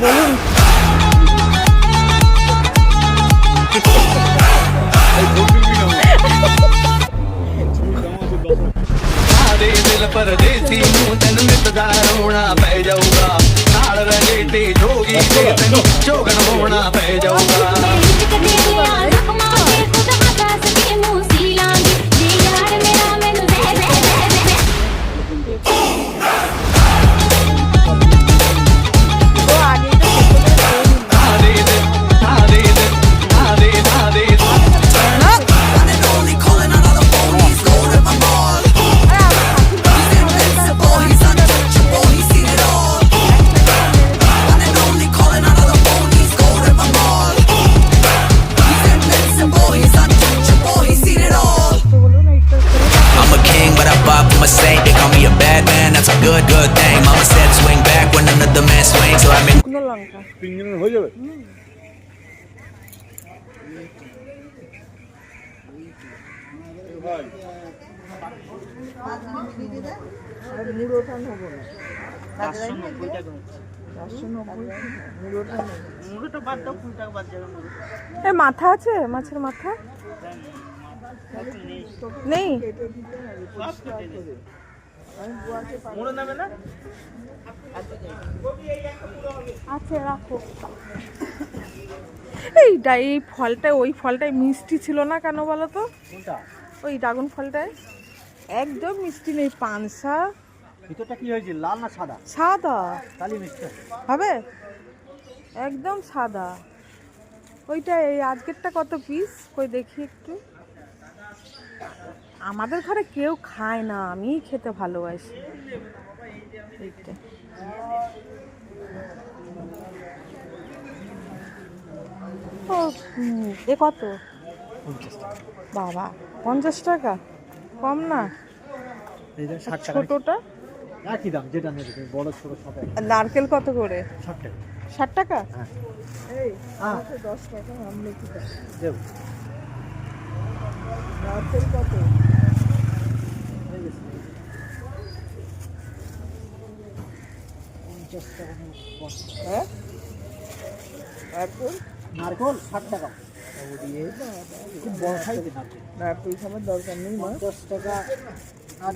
বলুন। दिल परदेसी तेन इंतजार होना पै जाऊगा नाल रहे ते जोगी ते तेन जोगन होना पै जाऊगा good thing. Mama said swing back when another man swings, so I mean. শুকনো লঙ্কা 3 দিনের হয়ে যাবে। ভাই আর মুড়োটা নেবো না। 490 টাকা। 490 মুড়োটা নেবো। মুড়োটা বাদ দাও, 50 টাকা বাদ যাবে মুড়ো। এ মাথা আছে? মাছের মাথা? নেই। আচ্ছা রাখো। এইটা এই ফলটা ওই ফলটাই মিষ্টি ছিল না কেন বলো তো? ওই ড্রাগন ফলটায় একদম মিষ্টি নেই। পানসা ভিতরটা কি হয়েছে, লাল না সাদা? সাদা। কালি মিষ্টি হবে একদম সাদা। ওইটা এই আজকেরটা কত পিস কই দেখি একটু। আমাদের ঘরে কেউ খায় না, আমিই খেতে ভালোবাসি। এইটা ও এ কত? 50 টাকা। বাবা 50 টাকা কম না? এই যে 60 টাকা। ছোটটা একই দাম, যেটা নেবে তুমি, বড় ছোট সব এক। নারকেল কত করে? 60 টাকা। 60 টাকা? হ্যাঁ। এই আমাকে 10 টাকা আমলে কি দাও? দেব। নারকেল কত? হ্যাঁ নারকেল 60 টাকা। খুব বড় সাইজের নারকেল। নারকেল খাবার দরকার নেই মা। 10 টাকা। আর